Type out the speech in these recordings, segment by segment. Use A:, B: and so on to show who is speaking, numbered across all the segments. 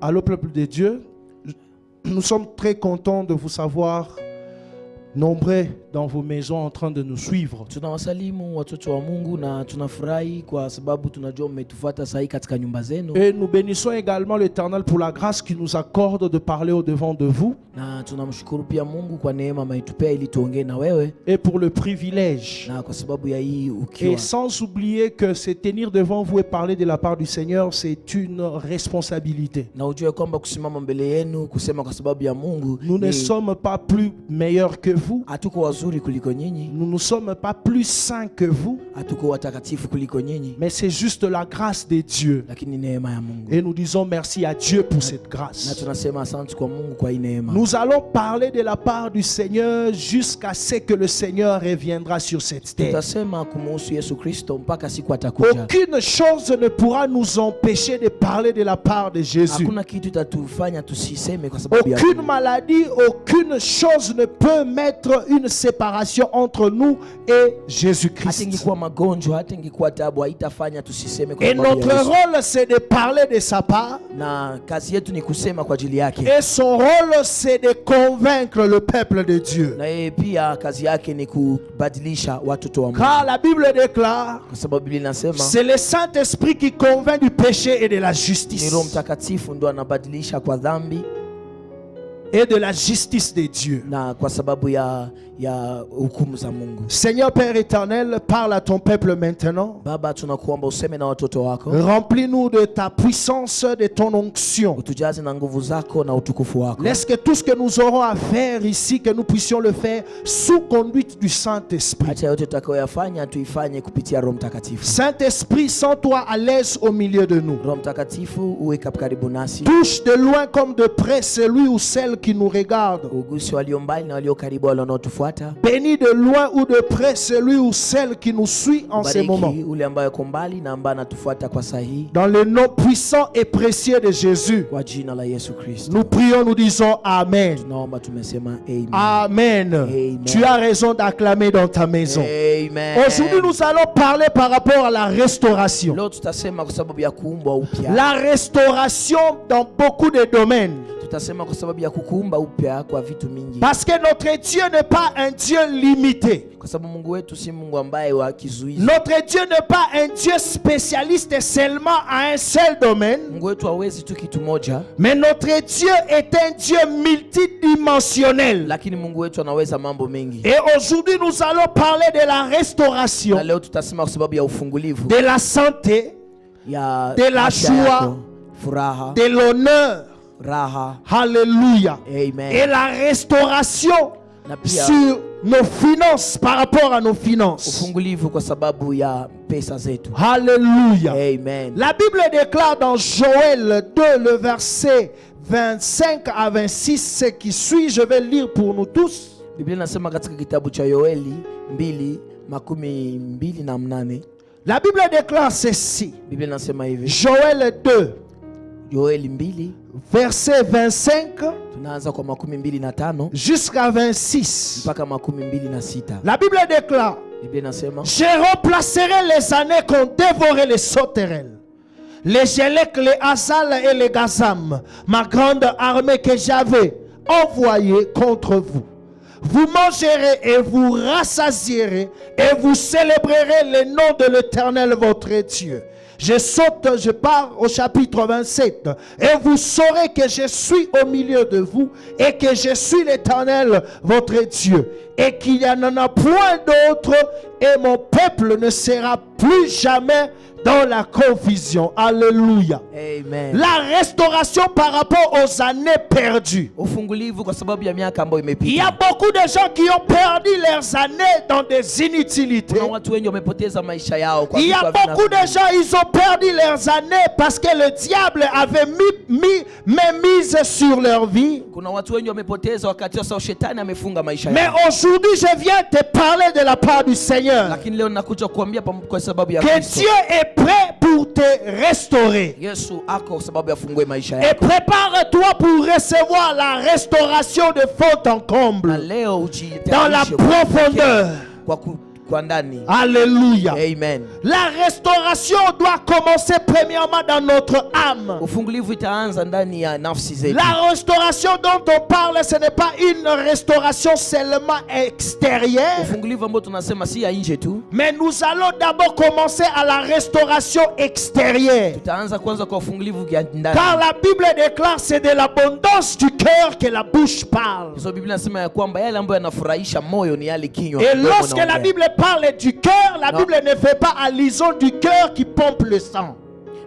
A: Allô peuple de Dieu, nous sommes très contents de vous savoir nombreux dans vos maisons en train de nous suivre.
B: Tunawasalimu watoto wa Mungu na tunafurahi kwa sababu tunajua mmetufuata sahi katika nyumba zenu.
A: Et nous bénissons également l'Éternel pour la grâce qu'il nous accorde de parler au devant de vous.
B: Na tunamshukuru pia Mungu kwa neema ametupea ili tuongee na wewe.
A: Et pour le privilège.
B: Na kwa sababu ya hii ukiwa.
A: Et sans oublier que se tenir devant vous et parler de la part du Seigneur, c'est une responsabilité.
B: Na ujue kwamba kusimama mbele yenu kusema kwa sababu ya Mungu.
A: Nous ne sommes pas plus meilleurs que vous.
B: Hatuko wazuri kuliko nyinyi.
A: Nous ne sommes pas plus saints que vous.
B: Hatuko watakatifu kuliko nyinyi.
A: Mais c'est juste la grâce de Dieu.
B: Lakini neema ya Mungu.
A: Et nous disons merci à Dieu pour cette grâce.
B: Na tunasema asante kwa Mungu kwa hii neema.
A: Nous allons parler de la part du Seigneur jusqu'à ce que le Seigneur reviendra sur cette terre.
B: Tutasema kumuhusu Yesu Kristo mpaka siku atakuja.
A: Aucune chose ne pourra nous empêcher de parler de la part de Jésus.
B: Hakuna kitu itatufanya tusiseme kwa sababu ya
A: aucune maladie, aucune chose ne peut mettre une séparation entre nous et Jésus-Christ.
B: Hatingikuwa magonjwa, hatingikuwa tabu, haitafanya tusiseme kwa
A: Et
B: sababu ya
A: notre
B: Yesu.
A: rôle c'est de parler de sa part.
B: Na kazi yetu ni kusema kwa ajili yake.
A: Et son rôle c'est de convaincre le peuple de Dieu.
B: Na yeye pia kazi yake ni kubadilisha watoto wa Mungu.
A: Car la Bible déclare,
B: Kwa sababu Biblia inasema
A: c'est le Saint-Esprit qui convainc du péché et de la
B: ni
A: justice.
B: Roho Mtakatifu ndo anabadilisha kwa dhambi
A: Et de la justice de Dieu.
B: na kwa sababu ya hukumu za Mungu.
A: Seigneur Père éternel, parle à ton peuple maintenant.
B: Baba, tunakuomba useme na watoto wako.
A: Remplis-nous de ta puissance, de ton onction.
B: Utujaze na nguvu zako na utukufu wako.
A: Laisse que tout ce que nous aurons à faire ici, que nous puissions le faire sous conduite du Saint-Esprit.
B: Acha yote tutakayoyafanya tuifanye kupitia Roho Mtakatifu.
A: Saint-Esprit, sens-toi à l'aise au milieu de nous.
B: Roho Mtakatifu uwe karibu nasi.
A: Touche de loin comme de près celui ou celle qui nous regarde.
B: Ugusi walio mbali na walio karibu wale wanaotufuata.
A: Bénis de loin ou de près celui ou celle qui nous suit en ce moment.
B: Ule ambaye yuko mbali na ambaye anatufuata kwa sahihi.
A: Dans le nom puissant et précieux de Jésus,
B: Kwa jina la Yesu Kristo.
A: nous prions, nous disons Amen.
B: Tunaomba tumesema amen.
A: Amen.
B: Amen.
A: Tu as raison d'acclamer dans ta maison.
B: Amen.
A: Aujourd'hui, nous allons parler par rapport à la restauration.
B: Leo tutasema kwa sababu ya kuumbwa upya.
A: La restauration dans beaucoup de domaines.
B: Tutasema kwa sababu ya kukuumba upya kwa vitu mingi.
A: Parce que notre Dieu n'est pas un Dieu limité.
B: Kwa sababu Mungu wetu si Mungu ambaye wa kizuizi.
A: Notre Dieu n'est pas un Dieu spécialiste seulement à un seul domaine.
B: Mungu wetu hawezi tu kitu moja.
A: Mais notre Dieu est un Dieu multidimensionnel.
B: Lakini Mungu wetu anaweza mambo mengi.
A: Et aujourd'hui, nous allons parler de la restauration,
B: Na leo tutasema kwa sababu ya ufungulivu.
A: de la santé,
B: Ya
A: de la
B: afya
A: joie,
B: yako, furaha,
A: de l'honneur.
B: raha.
A: Alléluia.
B: Amen.
A: Et la restauration
B: Na pia
A: sur nos finances, par rapport à nos finances.
B: ufungulivu kwa sababu ya pesa zetu.
A: Alléluia.
B: Amen.
A: La Bible déclare dans Joël 2, le verset 25 à 26, ce qui suit, je vais lire pour nous tous.
B: Biblia inasema katika kitabu cha Yoeli 2:28.
A: La Bible déclare ceci.
B: Biblia inasema hivi.
A: Joël 2,
B: Yoeli 2
A: verset 25
B: tunaanza kwa 25
A: jusqu'à 26.
B: mpaka 26.
A: La Bible déclare,
B: Biblia inasema
A: je remplacerai les années qu'ont dévoré les sauterelles, les Gélec, les Hazal et les Gazam, ma grande armée que j'avais envoyée contre vous. Vous mangerez et vous rassasierez et vous célébrerez le nom de l'Éternel votre Dieu. Je pars au chapitre 27. Et vous saurez que je suis au milieu de vous et que je suis l'Éternel votre Dieu. Et qu'il n'y en a point d'autre et mon peuple ne sera plus jamais dans la confusion. Alléluia.
B: Amen.
A: La restauration par rapport aux années perdues.
B: Ufungulivu kwa sababu ya miaka ambayo
A: Il y
B: imepita.
A: a beaucoup de gens qui ont perdu leurs années dans des inutilités.
B: Kuna watu wengi wamepoteza maisha yao kwa
A: Il y
B: vitu
A: a
B: havina
A: beaucoup de gens, ils ont perdu leurs années parce que le diable avait mise sur leur vie.
B: Kuna watu wengi wamepoteza wakati sasa shetani amefunga maisha
A: Mais
B: yao.
A: aujourd'hui, je viens te parler de la part du Seigneur.
B: Lakini leo nakuja kuambia kwa sababu ya
A: Que
B: Kristo.
A: Dieu est prêt pour te restaurer.
B: Yesu ako sababu ya fungue maisha
A: Et
B: yako.
A: prépare-toi pour recevoir la restauration de fond en comble.
B: Na leo
A: Dans la
B: ujitayarishe
A: profondeur.
B: kwa ndani.
A: Alléluia.
B: Amen.
A: La restauration doit commencer premièrement dans notre âme.
B: Ufungulivu itaanza ndani ya nafsi zetu.
A: La restauration dont on parle, ce n'est pas une restauration seulement extérieure.
B: Ufungulivu ambao tunasema si ya nje tu.
A: Mais nous allons d'abord commencer à la restauration extérieure.
B: Tutaanza kwanza kwa ufungulivu ya ndani.
A: Car la Bible déclare c'est de l'abondance du cœur que la bouche parle.
B: So Biblia inasema ya kwamba yale ambayo yanafurahisha moyo ni yale kinywa.
A: Et lorsque la Bible parle du cœur, la Bible ne fait pas allusion du cœur qui pompe le sang.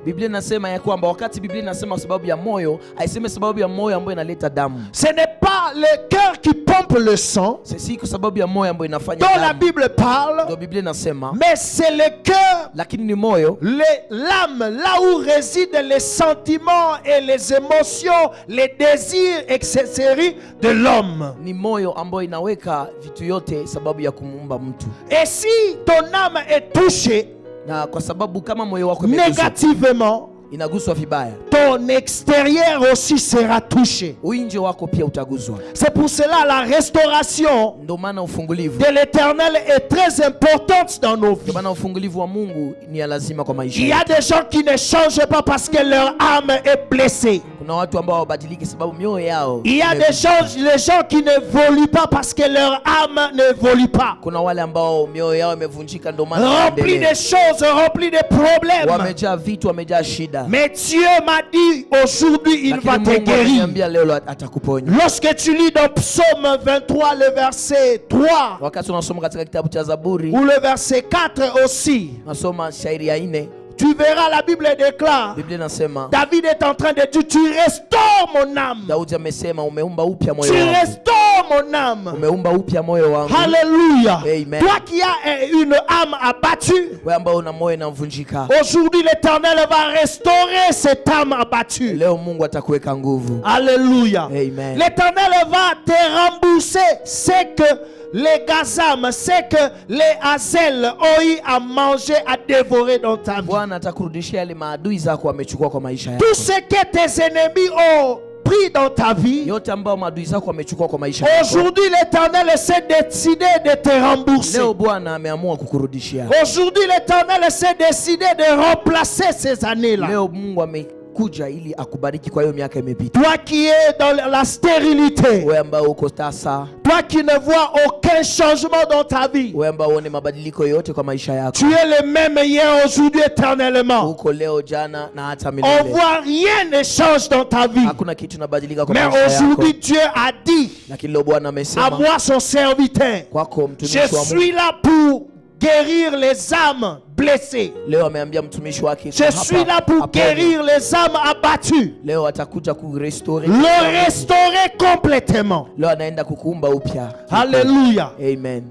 B: Biblia inasema ya kwamba wakati Biblia inasema sababu ya moyo, haisemi sababu ya moyo ambayo inaleta damu.
A: Ce n'est pas le cœur qui pompe le sang.
B: Si kwa sababu ya moyo ambayo inafanya
A: damu.
B: damu.
A: La Bible parle.
B: Ndio Biblia inasema.
A: Mais c'est le cœur.
B: Lakini ni moyo.
A: L'âme, là où résident les sentiments et les émotions, les désirs, etc. de l'homme.
B: Ni moyo ambayo inaweka vitu yote sababu ya kumuumba mtu.
A: Et si ton âme est touchée,
B: na kwa sababu kama moyo wako
A: négativement,
B: inaguswa vibaya,
A: ton extérieur aussi sera touché.
B: Uinje wako pia utaguswa.
A: C'est pour cela la restauration
B: ndio maana ufungulivu
A: de l'Éternel est très importante dans nos vies.
B: Ndio maana ufungulivu wa Mungu ni ya lazima kwa maisha.
A: Il y a des gens qui ne changent pas parce que leur âme est blessée.
B: Kuna watu ambao hawabadiliki sababu mioyo yao.
A: Il y a des gens qui ne évoluent pas parce que leur âme ne évolue pas.
B: Kuna wale ambao mioyo yao imevunjika ndio maana
A: rempli de choses, rempli de problèmes.
B: Wamejaa vitu, wamejaa shida.
A: Mais Dieu m'a dit aujourd'hui il va te guérir. Lorsque tu lis dans Psaume 23 le verset 3
B: wakati unasoma katika kitabu cha Zaburi
A: ou le verset 4 aussi,
B: unasoma shairi ya 4,
A: tu verras la Bible déclare, David est en train de dire tu restaures mon âme.
B: Daudi amesema umeumba upya moyo
A: wangu. Tu restaures mon âme.
B: Umeumba upya moyo wangu.
A: Alléluia.
B: Amen.
A: Toi qui as une âme abattue,
B: wewe ambao una moyo unavunjika,
A: aujourd'hui l'Éternel va restaurer cette âme abattue.
B: Leo Mungu atakuweka nguvu.
A: Alléluia.
B: Amen.
A: L'Éternel va te rembourser ce que les gazam, ce que les azels ont eu à manger, à dévorer dans ta vie.
B: Bwana atakurudishia yale maadui zako wamechukua kwa maisha yako.
A: Tout ce que tes ennemis ont pris dans ta vie,
B: yote ambao maadui zako wamechukua kwa maisha yako,
A: aujourd'hui l'Éternel s'est décidé de te rembourser.
B: Leo Bwana ameamua kukurudishia.
A: Aujourd'hui l'Éternel s'est décidé de remplacer ces années-là.
B: Leo Mungu kuja ili akubariki kwa hiyo miaka imepita.
A: Toi qui es dans la stérilité,
B: wewe ambao uko tasa,
A: toi qui ne vois aucun changement dans ta vie,
B: wewe ambao uone mabadiliko yote kwa maisha yako,
A: tu es le même hier, aujourd'hui, éternellement.
B: Uko leo, jana na hata milele.
A: On voit rien ne change dans ta vie.
B: Hakuna kitu kinabadilika kwa maisha yako.
A: Mais aujourd'hui Dieu a dit,
B: lakini leo Bwana amesema,
A: à moi son serviteur,
B: kwako mtumishi wa Mungu,
A: je suis là pour guérir les âmes blessées.
B: Leo ameambia mtumishi wake,
A: je suis là pour guérir les âmes abattues.
B: Leo atakuja kurestore,
A: le restaurer complètement.
B: Leo anaenda kukuumba upya.
A: Alléluia.
B: Amen.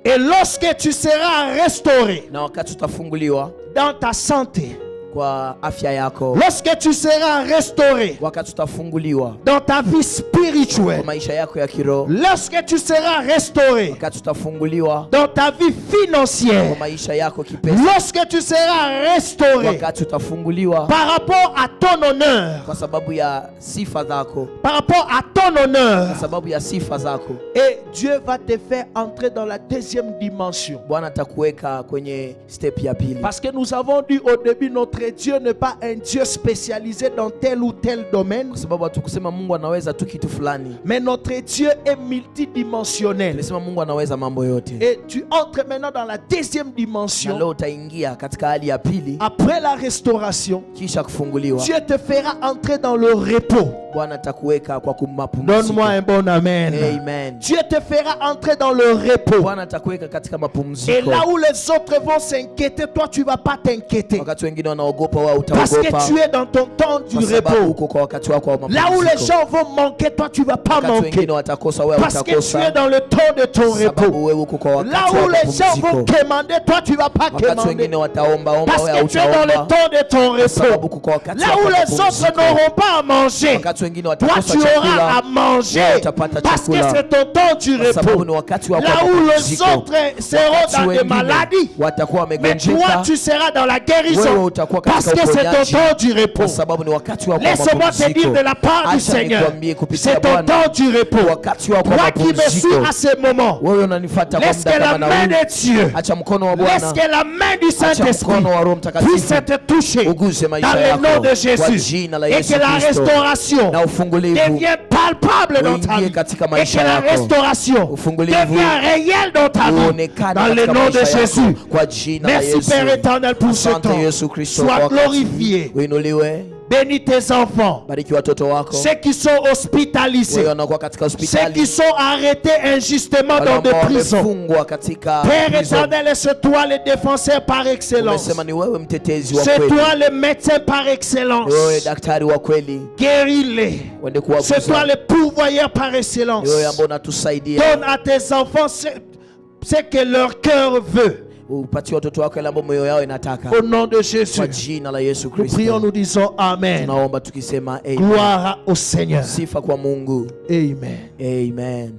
A: Et lorsque tu seras restauré,
B: na wakati utafunguliwa
A: dans ta santé,
B: kwa afya yako,
A: lorsque tu seras restauré,
B: wakati utafunguliwa
A: dans ta vie spirituelle,
B: kwa maisha yako ya kiroho,
A: lorsque tu seras restauré,
B: wakati utafunguliwa
A: dans ta vie financière,
B: kwa maisha yako kipesa,
A: lorsque tu seras restauré,
B: wakati utafunguliwa
A: par rapport à ton honneur,
B: kwa sababu ya sifa zako,
A: par rapport à ton honneur,
B: kwa sababu ya sifa zako,
A: et Dieu va te faire entrer dans la deuxième dimension.
B: Bwana atakuweka kwenye step ya pili.
A: Parce que nous avons dit au début, notre Dieu n'est pas un Dieu spécialisé dans tel ou tel domaine.
B: Kwa sababu hatukusema Mungu anaweza tu kitu fulani.
A: Mais notre Dieu est multidimensionnel.
B: Tunasema Mungu anaweza mambo yote.
A: Et tu entres maintenant dans la deuxième dimension.
B: Na leo utaingia katika hali ya pili.
A: Après la restauration,
B: kisha kufunguliwa,
A: Dieu te fera entrer dans le repos.
B: Bwana atakuweka kwa mapumziko.
A: Donne-moi un bon amen.
B: Amen.
A: Dieu te fera entrer dans le repos.
B: Bwana atakuweka katika mapumziko.
A: Et là où les autres vont s'inquiéter, toi tu vas pas t'inquiéter.
B: Wakati wengine wanaogopa, wewe utaogopa.
A: Parce que tu es dans ton temps du repos.
B: Uko kwa wakati wako wa mapumziko.
A: Là où les gens vont manquer, toi tu vas pas manquer.
B: Wengine watakosa, wewe
A: utakosa. Parce que tu es dans le temps de ton repos.
B: Wewe uko kwa wakati
A: là où les gens vont quémander, toi tu vas pas quémander.
B: Wengine wataomba,
A: parce que tu es dans le temps de ton repos. Là où les autres n'auront pas à manger,
B: watu wengine
A: Toi,
B: watakosa
A: tu auras
B: chakula,
A: à manger
B: watapata
A: parce que
B: chakula.
A: c'est ton temps du
B: Kwa sababu
A: repos.
B: ni wakati wa
A: Là où les
B: mapumziko.
A: autres seront
B: Wakati
A: dans des
B: wengine
A: maladies,
B: watakuwa
A: mais toi,
B: wamegonjeka,
A: tu seras dans la
B: wewe
A: guérison
B: utakuwa
A: parce
B: katika
A: que c'est ton
B: uponyaji,
A: temps du repos.
B: kwa sababu ni wakati wa
A: Laisse-moi te
B: mapumziko.
A: dire de la part du
B: Acha
A: Seigneur,
B: nikwambie kupitia
A: c'est ton
B: Bwana,
A: temps du repos.
B: wakati wa
A: Toi qui me suis
B: mapumziko.
A: à ce moment,
B: Wewe unanifuata kwa
A: laisse
B: muda
A: que la
B: kama na
A: main
B: huu.
A: de Dieu,
B: Acha mkono wa
A: laisse
B: Bwana,
A: que la main du
B: acha
A: Saint-Esprit
B: mkono wa Roho Mtakatifu
A: puisse te toucher
B: uguze
A: dans
B: maisha
A: le
B: yako
A: nom de
B: kwa
A: Jésus
B: jina la
A: et
B: Yesu
A: que la
B: Kristo,
A: restauration
B: na ufungulivu
A: devient palpable dans ta
B: uingie
A: vie
B: katika
A: et que
B: maisha
A: la
B: yako.
A: restauration
B: Ufungulivu
A: devient réelle dans ta vie
B: uonekane
A: dans le
B: katika
A: nom de
B: maisha yako
A: Jésus.
B: kwa jina la
A: Merci
B: Yesu.
A: Père éternel pour ce
B: Asante
A: temps.
B: Yesu Kristo
A: Sois
B: kwa wakati.
A: glorifié.
B: Uinuliwe,
A: Bénis tes enfants,
B: bariki watoto wako,
A: ceux qui sont hospitalisés,
B: wewe wanakuwa katika
A: ceux qui
B: hospitali,
A: sont arrêtés injustement
B: wale
A: dans des
B: ambao
A: prisons.
B: wamefungwa katika
A: Père
B: prison.
A: éternel, c'est toi le défenseur par excellence.
B: Umesema ni wewe mtetezi wa
A: C'est
B: kweli,
A: toi le médecin par excellence.
B: ni wewe daktari wa kweli,
A: Guéris-les.
B: uende
A: C'est toi
B: kuwaguza,
A: le pourvoyeur par excellence.
B: ni wewe ambao unatusaidia.
A: Donne à tes enfants ce que leur cœur veut.
B: Upatie watoto wako yale ambayo moyo yao inataka,
A: Au nom de Jésus,
B: kwa jina la Yesu
A: nous prions,
B: Kristo.
A: nous disons Amen.
B: Tunaomba tukisema amen.
A: Gloire au Seigneur.
B: Sifa kwa Mungu.
A: Amen.
B: Amen.